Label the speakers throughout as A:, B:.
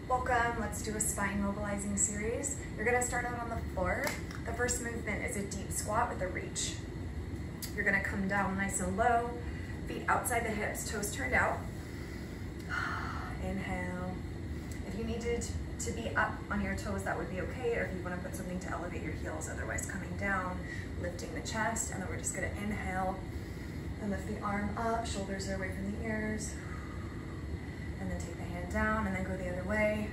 A: Welcome, let's do a spine mobilizing series. You're gonna start out on the floor. The first movement is a deep squat with a reach. You're gonna come down nice and low, feet outside the hips, toes turned out. Inhale. If you needed to be up on your toes, that would be okay, or if you wanna put something to elevate your heels, otherwise coming down, lifting the chest, and then we're just gonna inhale and lift the arm up, shoulders are away from the ears. And then take the hand down and then go the other way.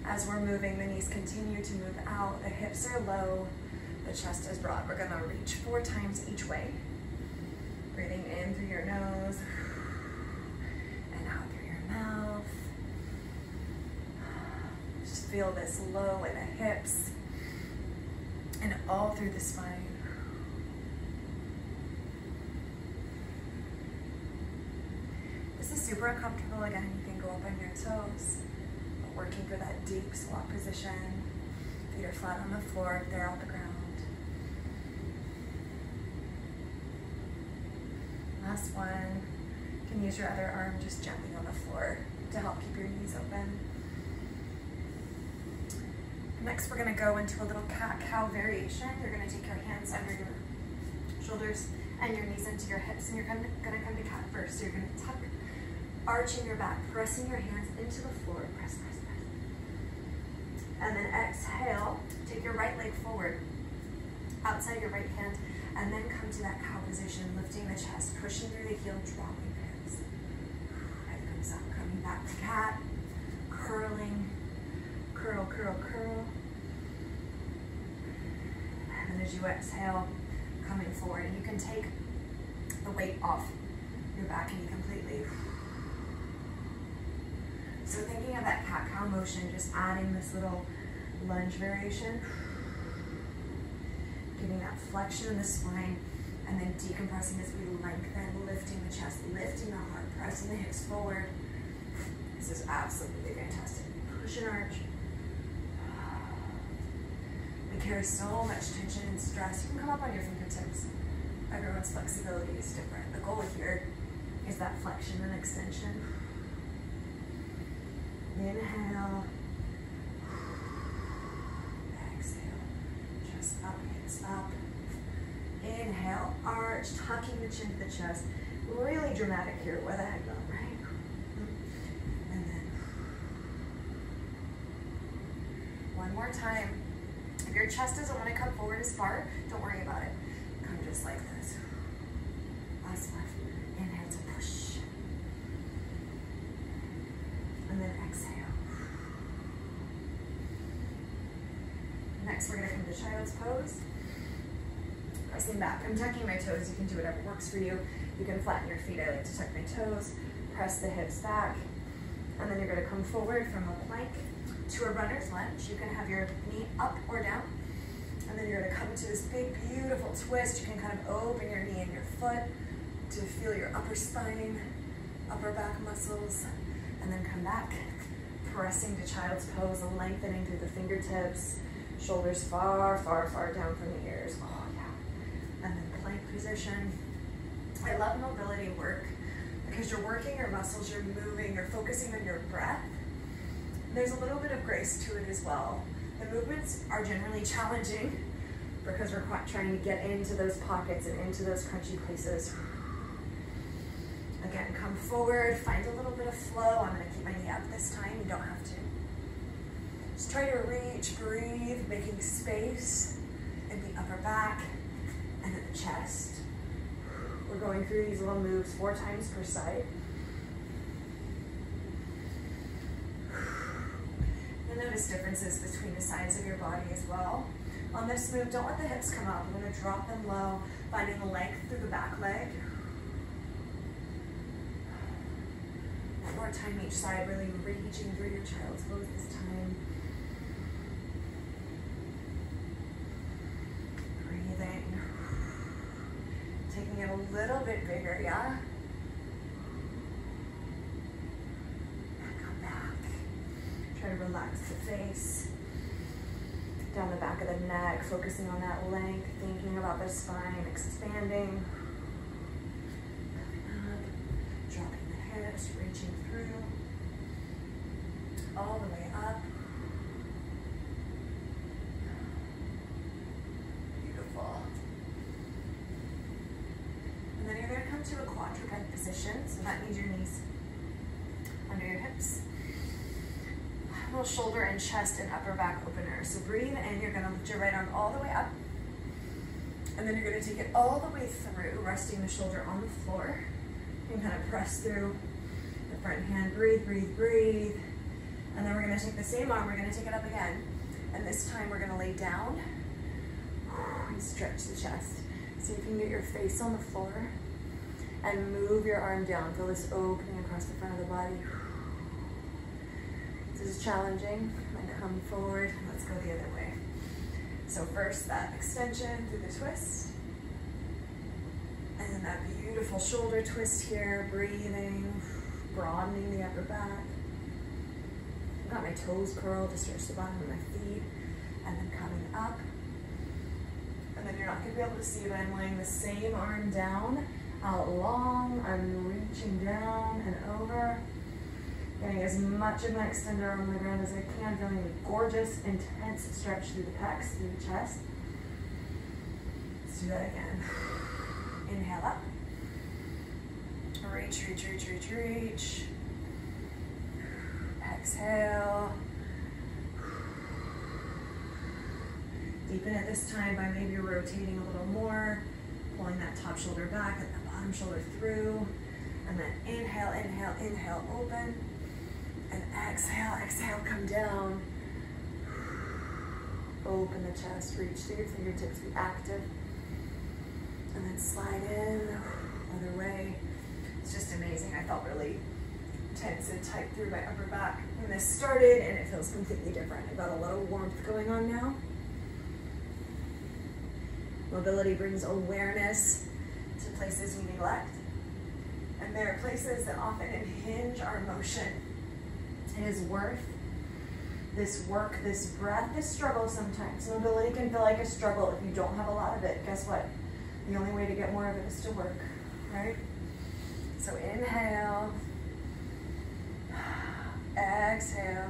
A: As we're moving, the knees continue to move out, the hips are low, the chest is broad. We're gonna reach 4 times each way. Breathing in through your nose and out through your mouth. Just feel this low in the hips and all through the spine. This is super uncomfortable. Again, you can go up on your toes, but working for that deep squat position. Feet are flat on the floor, they're off the ground. Last one. You can use your other arm just gently on the floor to help keep your knees open. Next, we're gonna go into a little cat-cow variation. You're gonna take your hands under your shoulders and your knees into your hips, and you're gonna come to cat first. So you're gonna tuck, arching your back, pressing your hands into the floor, press, press, press. And then exhale, take your right leg forward, outside your right hand, and then come to that cow position, lifting the chest, pushing through the heel, dropping the hips. Head comes up, coming back to cat, curling, curl, curl, curl. And then as you exhale, coming forward, and you can take the weight off your back and you completely. So thinking of that cat-cow motion, just adding this little lunge variation, giving that flexion in the spine, and then decompressing as we lengthen, lifting the chest, lifting the heart, pressing the hips forward. This is absolutely fantastic. Push and arch. We carry so much tension and stress. You can come up on your fingertips. Everyone's flexibility is different. The goal here is that flexion and extension. Inhale. Exhale. Chest up, hips up. Inhale, arch, tucking the chin to the chest. Really dramatic here with a head bump, right? And then one more time. If your chest doesn't want to come forward as far, don't worry about it. Come just like this. Last one. Inhale to push. And then exhale. Next, we're going to come to child's pose. Pressing back. I'm tucking my toes. You can do whatever works for you. You can flatten your feet. I like to tuck my toes. Press the hips back. And then you're going to come forward from a plank to a runner's lunge. You can have your knee up or down. And then you're going to come to this big, beautiful twist. You can kind of open your knee and your foot to feel your upper spine, upper back muscles. And then come back, pressing to child's pose, lengthening through the fingertips, shoulders far, far, far down from the ears. Oh yeah. And then plank position. I love mobility work because you're working your muscles, you're moving, you're focusing on your breath. There's a little bit of grace to it as well. The movements are generally challenging because we're trying to get into those pockets and into those crunchy places. Again, come forward, find a little bit of flow. I'm gonna keep my knee up this time, you don't have to. Just try to reach, breathe, making space in the upper back and in the chest. We're going through these little moves 4 times per side. You'll notice differences between the sides of your body as well. On this move, don't let the hips come up. I'm gonna drop them low, finding the length through the back leg. One more time each side, really reaching through your child's pose this time. Breathing. Taking it a little bit bigger, yeah? And come back. Try to relax the face. Down the back of the neck, focusing on that length, thinking about the spine expanding. Coming up, dropping the hips, reaching through. all the way up. Beautiful. And then you're going to come to a quadruped position. So that means your knees under your hips. Little shoulder and chest and upper back opener. So breathe in, you're going to lift your right arm all the way up. And then you're going to take it all the way through, resting the shoulder on the floor. You can kind of press through the front hand. Breathe, breathe, breathe. And then we're going to take the same arm, we're going to take it up again. And this time we're going to lay down and stretch the chest. See if you can get your face on the floor and move your arm down. Feel this opening across the front of the body. This is challenging. And then come forward. Let's go the other way. So first that extension through the twist. And then that beautiful shoulder twist here. Breathing, broadening the upper back. I've got my toes curled to stretch the bottom of my feet. And then coming up. And then you're not going to be able to see, but I'm laying the same arm down, out long. I'm reaching down and over. Getting as much of my extended arm on the ground as I can, feeling a gorgeous, intense stretch through the pecs, through the chest. Let's do that again. Inhale up. Reach, reach, reach, reach, reach. Exhale. Deepen it this time by maybe rotating a little more, pulling that top shoulder back and the bottom shoulder through. And then inhale, inhale, inhale, open. And exhale, exhale, come down. Open the chest, reach through your fingertips, be active. And then slide in, other way. It's just amazing. I felt really tense and tight through my upper back when this started, and it feels completely different. I've got a lot of warmth going on now. Mobility brings awareness to places we neglect. And there are places that often impinge our motion. It is worth this work, this breath, this struggle sometimes. Mobility can feel like a struggle if you don't have a lot of it. Guess what? The only way to get more of it is to work, right? So inhale, exhale.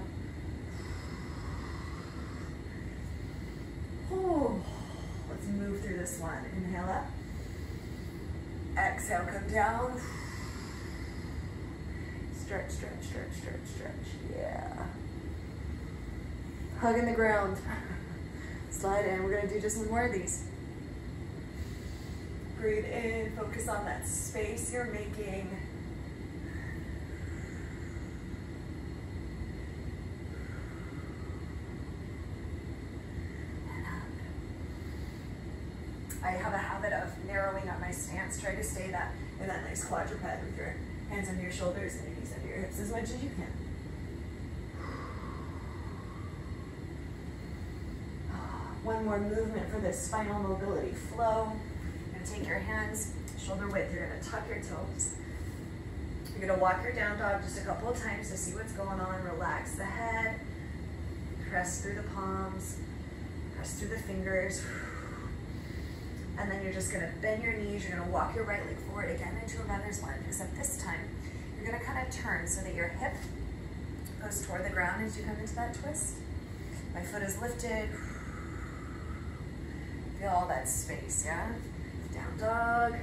A: Oh, let's move through this one. Inhale up, exhale, come down. Stretch, stretch, stretch, stretch, stretch. Yeah. Hugging the ground. Slide in. We're going to do just one more of these. Breathe in. Focus on that space you're making. And up. I have a habit of narrowing up my stance. Try to stay in that nice quadruped with your hands under your shoulders and your knees under your hips as much as you can. One more movement for this spinal mobility flow. You're going to take your hands shoulder width. You're going to tuck your toes. You're going to walk your down dog just a couple of times to see what's going on. Relax the head. Press through the palms. Press through the fingers. And then you're just going to bend your knees. You're going to walk your right leg forward again into a runner's lunge, except this time you're going to kind of turn so that your hip goes toward the ground as you come into that twist. My foot is lifted. Feel all that space, yeah? Down dog,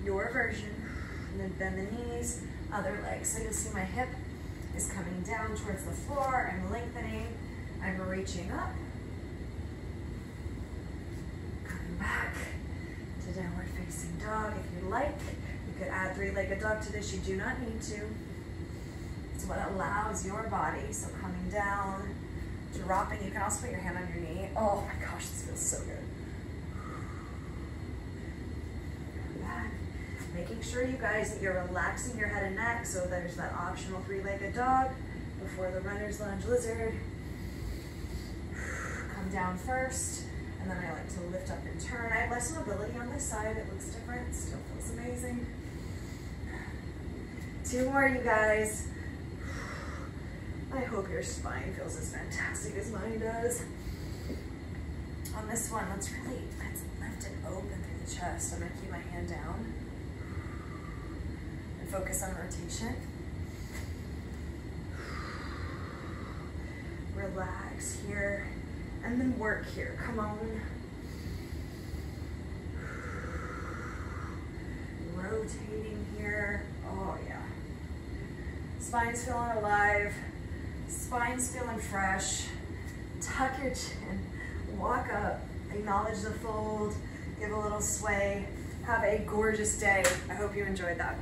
A: your version. And then bend the knees, other leg. So you'll see my hip is coming down towards the floor. I'm lengthening. I'm reaching up. Back to downward facing dog. If you'd like, you could add three-legged dog to this. You do not need to. It's what allows your body. So coming down, dropping. You can also put your hand on your knee. Oh my gosh, this feels so good. Back. Making sure, you guys, that you're relaxing your head and neck. So there's that optional three-legged dog before the runner's lunge lizard. Come down first. And then I like to lift up and turn. I have less mobility on this side. It looks different. Still feels amazing. 2 more, you guys. I hope your spine feels as fantastic as mine does. On this one, let's lift it open through the chest. I'm going to keep my hand down and focus on rotation. relax here, and then work here. Come on. Rotating here. Oh yeah. Spine's feeling alive. Spine's feeling fresh. Tuck your chin. Walk up. Acknowledge the fold. Give a little sway. Have a gorgeous day. I hope you enjoyed that.